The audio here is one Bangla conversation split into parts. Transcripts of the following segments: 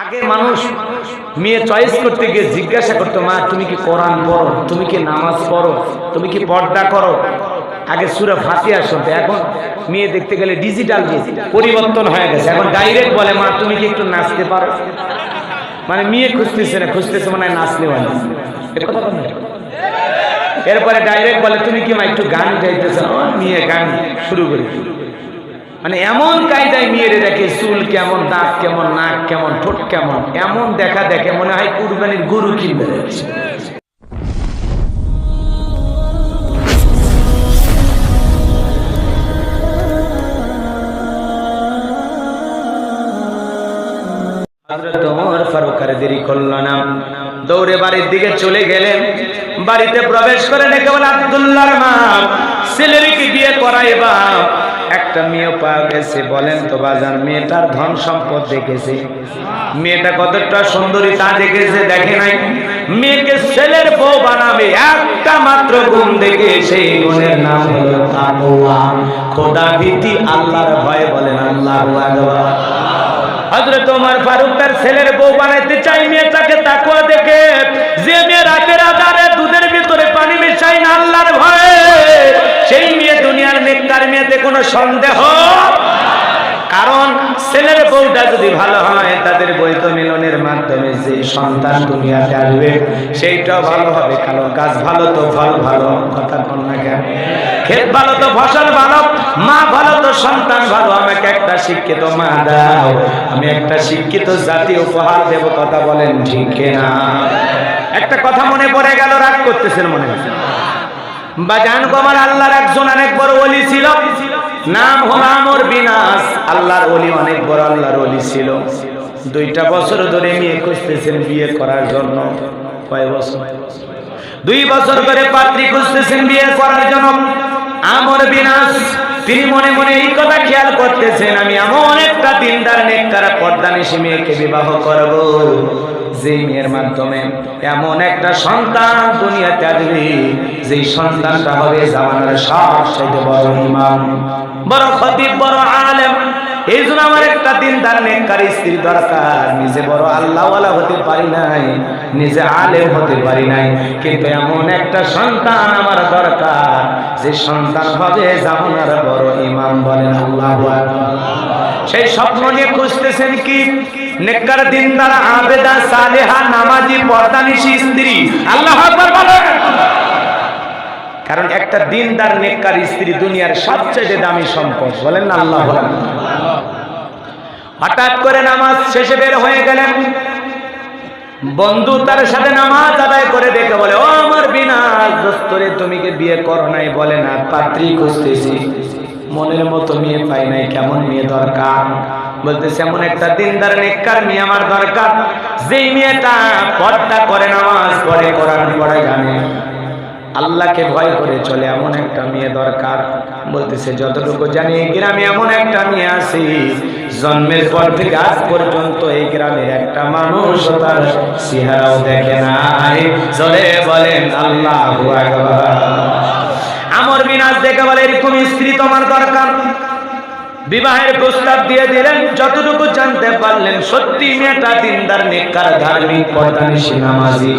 আগে মানুষ মেয়ে চয়েস করতে গিয়ে জিজ্ঞাসা করতো, মা তুমি কি কোরআন পড়ো, তুমি কি নামাজ পড়ো, তুমি কি পর্দা করো? আগে সূরা ফাতিহা শুনতে। এখন মেয়ে দেখতে গেলে ডিজিটাল পরিবর্তন হয়ে গেছে। এখন ডাইরেক্ট বলে, মা তুমি কি একটু নাচতে পারো? মানে মেয়ে খুঁজতেছে না, খুঁজতেছে মানে নাচতে পারে। এটা কথা বলে। এরপরে ডাইরেক্ট বলে, তুমি কি মা একটু গান গাইতেছ? মেয়ে গান শুরু করে। মানে এমন কায়দায় মেয়েরে দেখে, চুল কেমন, দাঁত কেমন, নাক কেমন, ঠোঁট কেমন, এমন দেখা দেখে মনে হয় কুরবানির গরু কিনবে। হযরত ওমর ফারুক আর দেরি করল না, দৌড়ে বাড়ির দিকে চলে গেলেন। বাড়িতে প্রবেশ করে দেখে বলে, আব্দুল্লাহর মা, ছেলের কি বিয়ে করাইবা? একটা মেয়ে পাওয়া গেছে। বলেন তো বাজার, মেয়েটার ধন সম্পদ দেখেছে, মেয়েটা কতটা সুন্দরী তা দেখেছে? দেখে নাই। মেয়েকে ছেলের বউ বানাবে একটা মাত্র গুণ দেখে, সেই গুণের নাম হলো তাকওয়া, খোদা ভীতি, আল্লাহর ভয়। বলেন আল্লাহু আকবার। হযরত ওমর ফারুক তার ছেলের বউ বানাইতে চাই মেয়েটাকে তাকওয়া দেখে। যে মেয়ে রাতের আধারে দুধের ভিতরে পানি মিশায় না আল্লাহর ভয়ে, সেই মেয়ে দুনিয়ার নেককার মেয়েতে কোনো সন্দেহ। কারণ ছেলের বউটা যদি ভালো হয়, তাদের বৈধ মিলনের মাধ্যমে যে সন্তান দুনিয়াতে আসবে সেইটাও ভালো হবে। কারণ গাছ ভালো তো ফল ভালো, কথা বল না কেন? ক্ষেত ভালো তো ফসল ভালো, মা ভালো তো সন্তান ভালো। আমাকে একটা শিক্ষিত মা দাও, আমি একটা শিক্ষিত জাতি উপহার দেব। কথা বলেন ঠিক না? একটা কথা মনে পড়ে গেল, রাগ করতেছেন মনে হচ্ছে। বাজান কমাল আল্লাহর একজন অনেক বড় ওলি ছিল, নাম হলো আমর বিন আস। আল্লাহর ওলি, অনেক বড় আল্লাহর ওলি ছিল। 2টা বছর ধরে মেয়ে খুঁজতেছেন বিয়ে করার জন্য। কয় বছর? 2 বছর ধরে পাত্রী খুঁজতেছেন বিয়ে করার জন্য। আমর বিন আস তিনি মনে মনে এই কথা খেয়াল করতেছেন, আমি এমন একটা দিনদার নেককার পর্দানিশী মেয়েকে বিবাহ করব, যে মেয়ের মাধ্যমে এমন একটা সন্তান দুনিয়াতে আসবে, যে সন্তানটা হবে জামানার সবচেয়ে বড় ইমাম, বড় খতিব, বড় আলেম। এই জন্য আমার একটা দিনদার নেককার স্ত্রী দরকার। নিজে বড় আল্লাহওয়ালা হতে পারি নাই, নিজে আলেম হতে পারি নাই, কিন্তু এমন একটা সন্তান আমার দরকার, যে সন্তান হবে জামানার বড় ইমাম। বলেন আল্লাহু আকবার। সেই স্বপ্ন নিয়ে খুঁজতেছেন কি? নেককার দিনদার আবেদা সালেহা নামাজি পর্দানিশী স্ত্রী। আল্লাহু আকবার বলেন। কারণ একটা দিনদার নেককার স্ত্রী দুনিয়ার সবচেয়ে দামি সম্পদ। বলেন না আল্লাহু আকবার। হঠাৎ করে নামাজ শেষে বের হয়ে গেলেন, বন্ধু তার সাথে নামাজ আদায় করে দেখে বলে, ও আমার বিনাশ দোস্তরে, তুমি কি বিয়ে করো নাই? বলে না, পাত্রী খুঁজতেছি, মনের মতো মেয়ে পাই নাই। কেমন মেয়ে দরকার? বলতেছে, এমন একটা দিনদার নেককার মেয়ে আমার দরকার, যেই মেয়েটা পর্দা করে, নামাজ পড়ে, কোরআন পড়ে, জানে, আল্লাহকে ভয় করে চলে, এমন একটা মেয়ে দরকার। বলতেছে, যতটুকু জানি এই গ্রামে এমন একটা মেয়ে আছে, জন্মের পর থেকে আজ পর্যন্ত এই গ্রামের একটা মানুষ তার চেহারাও দেখে নাই। জোরে বলেন আল্লাহু আকবার। আমর বিন আস দেখে বলে, এরকম স্ত্রী তোমার দরকার। বিবাহের প্রস্তাব দিয়ে দিলেন। যতটুকু জানতে পারলেন, সত্যি মেয়েটা দিনদার নেককার ধার্মিক পর্দানিশী নামাজি।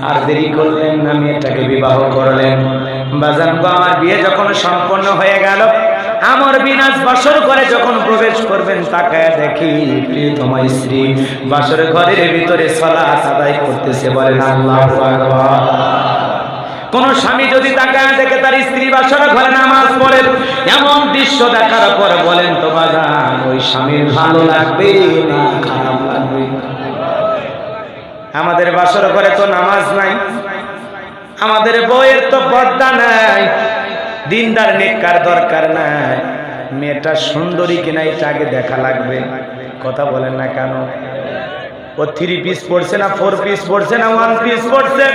আর দেরি করলেন না, মেয়েটাকে বিবাহ করলেন। বাজান গো, আমার বিয়ে যখন সম্পন্ন হয়ে গেল, আমর বিন আস বাসর ঘরে যখন প্রবেশ করবেন, তাকায় দেখি প্রিয়তমা স্ত্রী বাসর ঘরের ভিতরে সালাত আদায় করতেছে। বলেন আল্লাহু আকবার। কোন স্বামী যদি তাকায় দেখে তার স্ত্রী বাসর ঘরে নামাজ পড়ে, এমন দৃশ্য দেখার পর বলেন তো বাজান, ওই স্বামীর ভালো লাগবে না খারাপ লাগবে? আমাদের বাসর ঘরে তো নামাজ নাই, আমাদের বউয়ের তো পর্দা নাই, দিনদার নেককার দরকার নাই, মেয়েটা সুন্দরী কিনা এটা আগে দেখা লাগবে। কথা বলেন না কেন? ও 3 পিস পড়ছে না 4 পিস পড়ছে না 1 পিস পড়ছে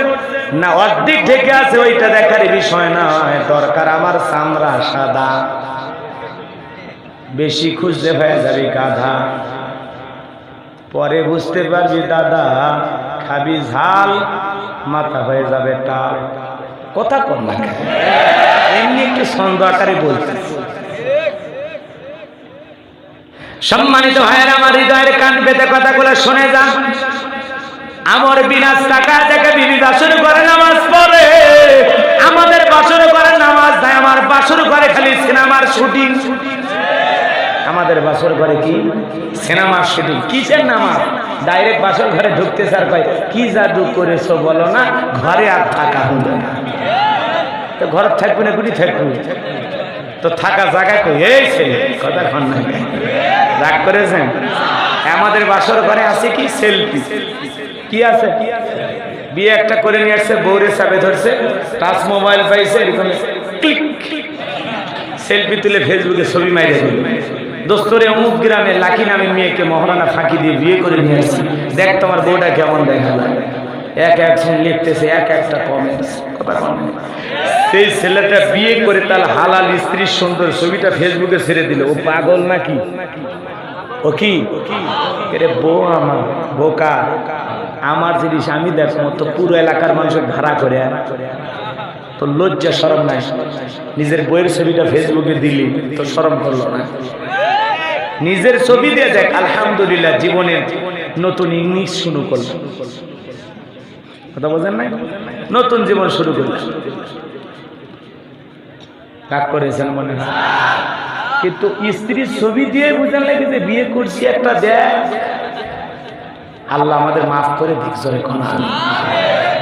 না অর্ধেক ঢেকে আছে, ওইটা দেখার বিষয় নয়। দরকার আমার চামড়া সাদা। বেশি খুঁজতে হয়ে যাবে গাধা, পরে বুঝতে পারবি দাদা, খাবি ঝাল, মাথা হয়ে যাবে টাল। কথা কর না, এমনি একটু ছন্দ আকারে বলতে। সম্মানিত ভাইয়েরা, আমার হৃদয়ের কান পেতে কথাগুলো শুনে যান। আমার বিনাশ টাকা থেকে বিবি বাসর করে নামাজ পড়ে, আমাদের বাসর করে নামাজ নাই, আমার বাসর করে খালি সিনেমার শুটিং। আমাদের বাসর ঘরে কি সিনেমার শুটিং, কিসের নামাজ? ডাইরেক্ট বাসর ঘরে ঢুকতে স্যার কয় কি জাদু করেছো বলো না, ঘরে আর থাকা হলো না। তো ঘরে থাকবে না, গুটি থাকবে তো থাকা জায়গায় কই এই ছেলে কথা খান না, রাগ করেছেন? আমাদের বাসর ঘরে আছে কি সেলফি, কি আছে? বিয়ে একটা করে নিয়ে আসছে, বউরে চাপে ধরছে, টাচ মোবাইল পাইছে, এরকম ক্লিক সেলফি তুলে ফেসবুকে ছবি মাইরে দিল। দোস্তরে অমুক গ্রামে লাকি নামে মেয়েকে মহারানা ফাঁকি দিয়ে বিয়ে করে নিয়ে আসছি, দেখ তোমার বউটা কেমন দেখা যায়। এক একজন লিখতেছে, এক একটা কমেন্টস, কথা কমেন্ট। সেই ছেলেটা বিয়ে করে তার হালাল স্ত্রীর সুন্দর ছবিটা ফেসবুকে ছেড়ে দিল। ও পাগল নাকি? ও কি এরে বউ আমার বোকা, আমার জিনিস আমি দেখো তো পুরো এলাকার মানুষের ভাড়া করে, তো লজ্জা শরম নাই? নিজের বইয়ের ছবিটা ফেসবুকে দিলি তো শরম করলো না? নিজের ছবি দিয়ে দেখ, আলহামদুলিল্লাহ জীবনের নতুন ইংলিশ শুরু করল। কথা বোঝেন নাই? নতুন জীবন শুরু করল। রাগ করেছেন মনে হয়? কিন্তু স্ত্রীর ছবি দিয়ে বুঝান লাগে যে বিয়ে করছি একটা দেখ। আল্লাহ আমাদের মাফ করে দিক, জোরে কোন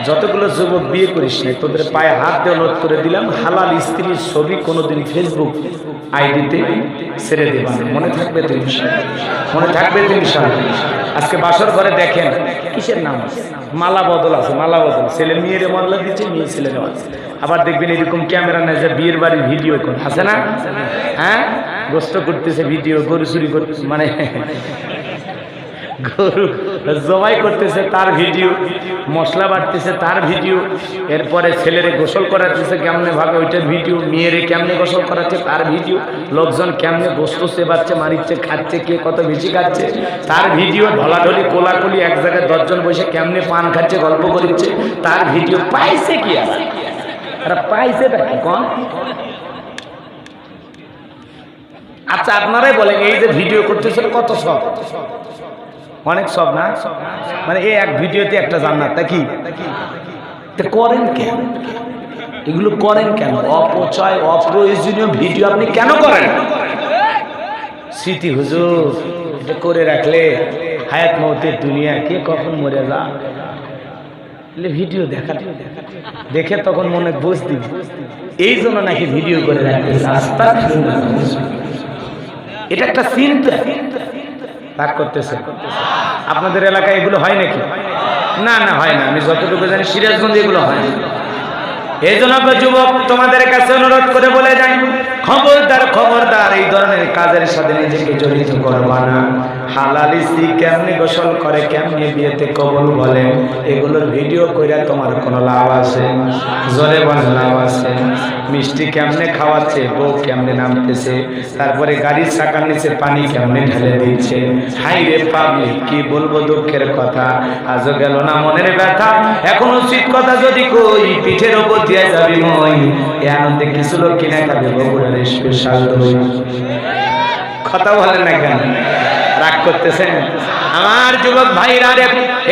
যতগুলো যুবক বিয়ে করিস নাই তোদের পায়ে হাত দিয়ে অনুরোধ করে দিলাম, হালাল স্ত্রীর ছবি কোনোদিন ফেসবুক আইডিতে ছেড়ে দেবেন। মনে থাকবে তো ইনশাআল্লাহ, মনে থাকবে তো ইনশাআল্লাহ। আজকে বাসর ঘরে দেখেন কিসের নাম আছে, মালা বদল আছে, মালা বদল, ছেলে মেয়ের মালা দিচ্ছে, মেয়ে ছেলের আছে। আবার দেখবেন এরকম ক্যামেরা নেই যে বিয়ের বাড়ির ভিডিও করে আছে না, হ্যাঁ গোস্ত করতেছে ভিডিও, গরু চুরি করতেছে, মানে গরু জবাই করতেছে তার ভিডিও, মশলা বাটতেছে তার ভিডিও, এরপরে ছেলেরে গোসল করাতেছে কেমনে ভাবে ওইটার ভিডিও, মেয়েরে কেমনে গোসল করাচ্ছে তার ভিডিও, লোকজন কেমনে গোস্ত সেবাচ্ছে, মারিচ্ছে, খাচ্ছে, কে কত বেশি খাচ্ছে তার ভিডিও, ঢলাঢলি কোলাকুলি এক জায়গায় 10 জন বসে কেমনে পান খাচ্ছে, গল্প করছে তার ভিডিও। পাইছে কি আর পাইছে কম? আচ্ছা আপনারাই বলেন, এই যে ভিডিও করতেছেন কত সব? অনেক সব না? মানে এই এক ভিডিওতে একটা জান্নাত, তা কি করেন কেন? এগুলো করেন কেন? অপচয়, অপ্রয়োজনীয় ভিডিও আপনি কেন করেন? স্মৃতি হুজুর এটা করে রাখলে হায়াত মৌতের দুনিয়া, কে কখন মরে যা ভিডিও দেখা দেখে তখন মনে বুঝ দিবি, এই জন্য নাকি ভিডিও করে রাখতে। এটা একটা চিন্তা। রাগ করতেছে? আপনাদের এলাকায় এগুলো হয় নাকি? না না হয় না, আমি যতটুকু জানি সিরাজগঞ্জে এগুলো হয় না। এই জন্য যুবক তোমাদের কাছে অনুরোধ করে বলে যাই, খবরদার খবরদার এই ধরনের কাজের সাথে নিজেকে জড়িত করবা না। হালাল স্ত্রী কেমনে গোসল করে, কেমনে বিয়েতে কবুল বলে, এগুলোর ভিডিও কইরা তোমার কোনো লাভ আছে? জোরে বলেন লাভ আছে? মিষ্টি কেমনে খাওয়াচ্ছে, বউ কেমনে নামতেছে, তারপরে গাড়ির চাকার নিচে পানি কেমনে ঢেলে দিচ্ছে। হাই রে পাবলিক, কি বলবো দুঃখের কথা, আজও গেল না মনের ব্যথা। এখন উচিত কথা যদি কই, পিঠের ওপর দিয়ে যাবি মই, এ আনন্দে কিছু লোক কিনে খাবে বগুড়ার স্পেশাল দই। কথা বলেন না কেন? রাগ করতেছেন? আমার যুবক ভাইরা রে,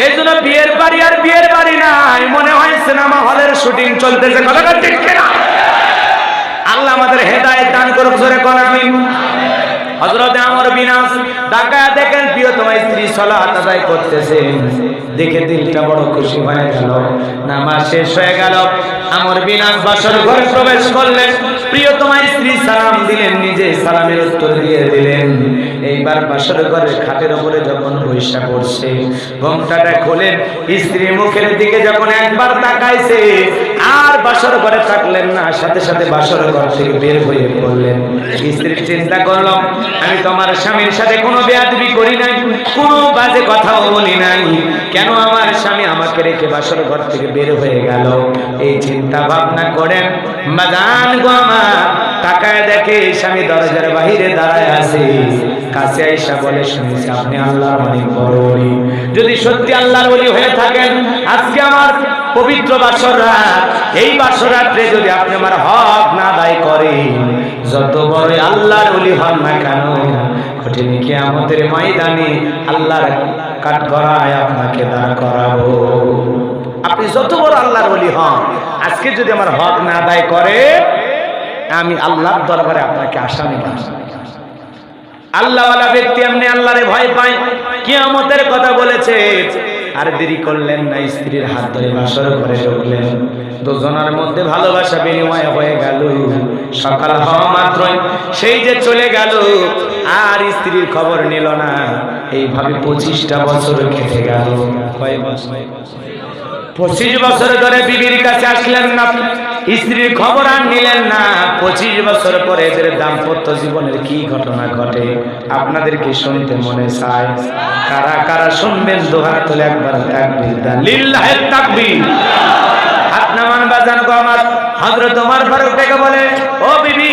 এই জন্য বিয়ের বাড়ি আর বিয়ের বাড়ি নাই, মনে হয় সিনেমা হলের শুটিং চলতেছে। কথা ঠিক কিনা? আল্লাহ আমাদের হেদায়েত দান করুক, জোরে কোন আমিন। হযরত আমর বিন আস ঢাকা দেখেন প্রিয়তমা স্ত্রী সালাত আদায় করতেছে, দেখে দিলটা বড় খুশি হয়ে গেল। নামাজ শেষ হয়ে গেল, আমর বিন আস বাসর ঘরে প্রবেশ করলেন, প্রিয়তমা স্ত্রী সালাম দিলেন, নিজে সালামের উত্তর দিয়ে দিলেন। এইবার বাসর ঘরের খাটের উপরে যখন বৈশা পড়ছে, ঘোমটাটা খোলেন, স্ত্রী মুখের দিকে যখন একবার তাকাইছে, আর বাসর ঘরে থাকলেন না, সাথে সাথে বাসর ঘর থেকে বের হয়ে পড়লেন। স্ত্রী চিন্তা করলাম, আমি তোমার স্বামীর সাথে কোনো বেয়াদবি করি নাই, কোনো বাজে কথাও বলি নাই, কেন আমার স্বামী আমাকে রেখে বাসর ঘর থেকে বের হয়ে গেল? এই চিন্তা ভাবনা করেন বাগান গো আমার তাকায় দেখে স্বামী দরজার বাহিরে দাঁড়ায় আছে। কাছে আইসা বলে, শুনেছি আপনি আল্লাহর অনেক বড় ওলি, যদি সত্যি আল্লাহর ওলি হয়ে থাকেন, আজকে আমার পবিত্র বাসর রাত, এই বাসর রাত্রে যদি আপনি আমার হক না আদায় করেন, যত বড় আল্লাহর ওলি হন না কেন, কঠিন কিয়ামতের ময়দানে আল্লাহর কাঠগড়ায় আপনাকে দাঁড় করাবো। আপনি যত বড় আল্লাহর ওলি হন, আজকে যদি আমার হক না আদায় করে, আমি আল্লাহর দরবারে আপনাকে আসামি বানাবো। আল্লাহওয়ালা ব্যক্তি এমনি আল্লাহরে ভয় পায়। কিয়ামতের কথা বলেছে, আর দেরি করলেন না, স্ত্রীর হাত ধরে বাসর ঘরে ঢুকলেন। দুজনের মধ্যে ভালোবাসা বিনিময় হয়ে গেল। সকাল হওয়া মাত্রই সেই যে চলে গেল, আর স্ত্রীর খবর নিল না। এইভাবে 25টা বছর কেটে গেল। কয় বছর? 25 বছর ধরে বিবির কাছে আসলেন না, স্ত্রীর খবর আর নিলেন না। 25 বছর পরে এদের দাম্পত্য জীবনের কি ঘটনা ঘটে আপনাদের কি শুনতে মনে চায়? কারা কারা শুনবেন দুহাত তুলে একবার তাকবীর দেন, লিল্লাহি তাকবীর। হাত নামান বাজান গো আমার। হযরত ওমর ফারুক থেকে বলে, ও বিবি,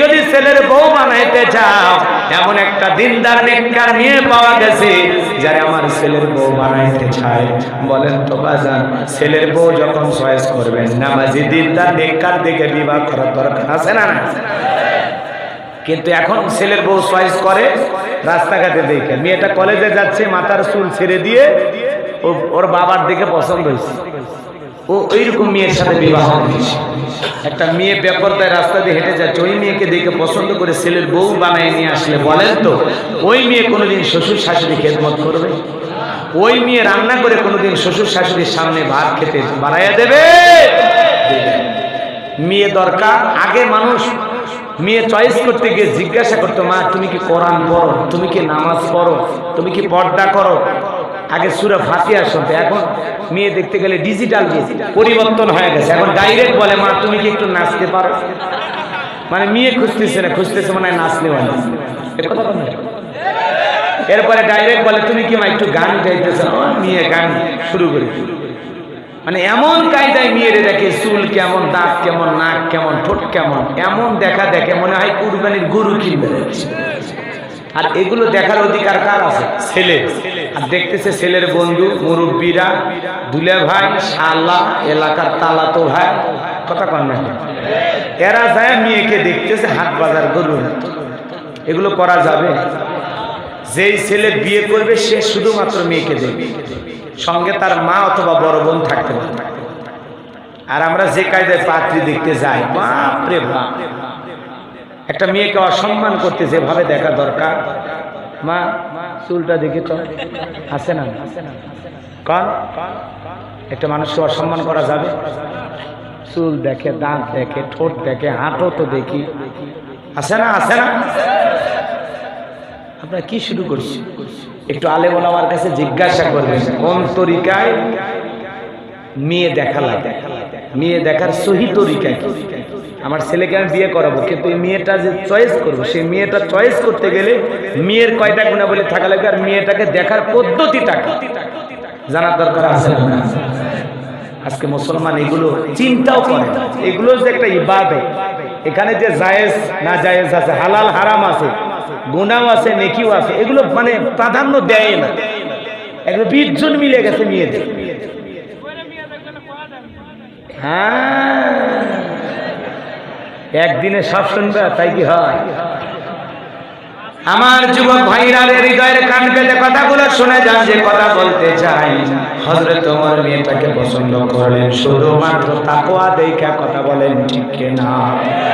যদি ছেলের বউ বানাইতে চাও, এমন একটা দিনদার নেককার মেয়ে পাওয়া গেছে যারা আমার ছেলের বউ বানাইতে চায়। বলেন তো বাজান, ছেলের বউ যখন চয়েস করবেন, নামাজি দিনদার নেককার দেখে বিবাহ করার দরকার আছে না? কিন্তু এখন ছেলের বউ চয়েস করে রাস্তাঘাটে দেখে। মেয়েটা কলেজে যাচ্ছে, মাথার চুল ছেড়ে দিয়ে ওর বাবার দিকে পছন্দ হয়েছে, ও ওইরকম মেয়ের সাথে বিবাহ করেছে। একটা মেয়ে বেপরদায় রাস্তা দিয়ে হেঁটে যাচ্ছে, ওই মেয়েকে দেখে পছন্দ করে ছেলের বউ বানায় নিয়ে আসলে বলেন তো ওই মেয়ে কোনোদিন শ্বশুর শাশুড়ি খেদমত করবে? ওই মেয়ে রান্না করে কোনোদিন শ্বশুর শাশুড়ির সামনে ভাত খেতে বাড়াইয়া দেবে? মেয়ে দরকার। আগে মানুষ মেয়ে চয়েস করতে গিয়ে জিজ্ঞাসা করতো, মা তুমি কি কোরআন পড়ো, তুমি কি নামাজ পড়ো, তুমি কি পর্দা করো? আগে সূরা ফাতিহা শুনতে। এখন মেয়ে দেখতে গেলে ডিজিটাল পরিবর্তন হয়ে গেছে। এখন ডাইরেক্ট বলে, মা তুমি কি একটু নাচতে পারো? মানে মেয়ে খুঁজতেছে না, খুঁজতেছে মানে নাচলে মানে। এরপরে ডাইরেক্ট বলে, তুমি কি মা একটু গান গাইতেছো? মেয়ে গান শুরু করে। মানে এমন কায়দায় মেয়েরে দেখে, চুল কেমন, দাঁত কেমন, নাক কেমন, ঠোঁট কেমন, এমন দেখা দেখে মনে হয় কুরবানির গরু কিনবে। আর এগুলো দেখার অধিকার কার আছে? ছেলে। আর দেখতেছে ছেলের বন্ধু, মুরব্বীরা, দুলে ভাই, শালা, এলাকার তালাতো ভাই, কথা কন না, এরা যায় মেয়েকে দেখতেছে হাট বাজার গরু। এগুলো করা যাবে? যেই ছেলে বিয়ে করবে সে শুধুমাত্র মেয়েকে দেখবে, সঙ্গে তার মা অথবা বড় বোন থাকতে পারে। আর আমরা যে কায়দায় পাত্রী দেখতে যাই, বাপরে বাপ, একটা মেয়েকে অসম্মান করতে যেভাবে দেখা দরকার, মা চুলটা দেখে তো আছে না? কারণ একটা মানুষকে অসম্মান করা যাবে? চুল দেখে, দাঁত দেখে, ঠোঁট দেখে, হাঁটও তো দেখি, আছে না? আছে না? আপনারা কি শুরু করছি? একটু আলেম ওলামার কাছে জিজ্ঞাসা করবেন কোন তরিকায় মেয়ে দেখা লাগে, মেয়ে দেখার সহি তরিকা কি? আমার ছেলেকে আমি বিয়ে করাবো, কিন্তু এই মেয়েটা যে চয়েস করবো, সেই মেয়েটা চয়েস করতে গেলে মেয়ের কয়টা গুণাবলী থাকা লাগবে, আর মেয়েটাকে দেখার পদ্ধতিটা জানার দরকার আছে না? আজকে মুসলমান এগুলো চিন্তাও করে। এগুলো যে একটা ইবাদত, এখানে যে জায়েজ না জায়েজ আছে, হালাল হারাম আছে, গুনাহও আছে, নেকিও আছে, এগুলো মানে প্রাধান্য দেয় না। এগুলো 20 জন মিলে গেছে মেয়েদের। হ্যাঁ, একদিনে সব শুনবে তাই কি হয়? আমার যুবক ভাইরা হৃদয়ের কান পেতে কথাগুলো শুনে যান, যে কথা বলতে চাই। হযরত ওমর মেয়েটাকে পছন্দ করলেন শুধুমাত্র তাকওয়া দেখা, কথা বলেন ঠিক কিনা?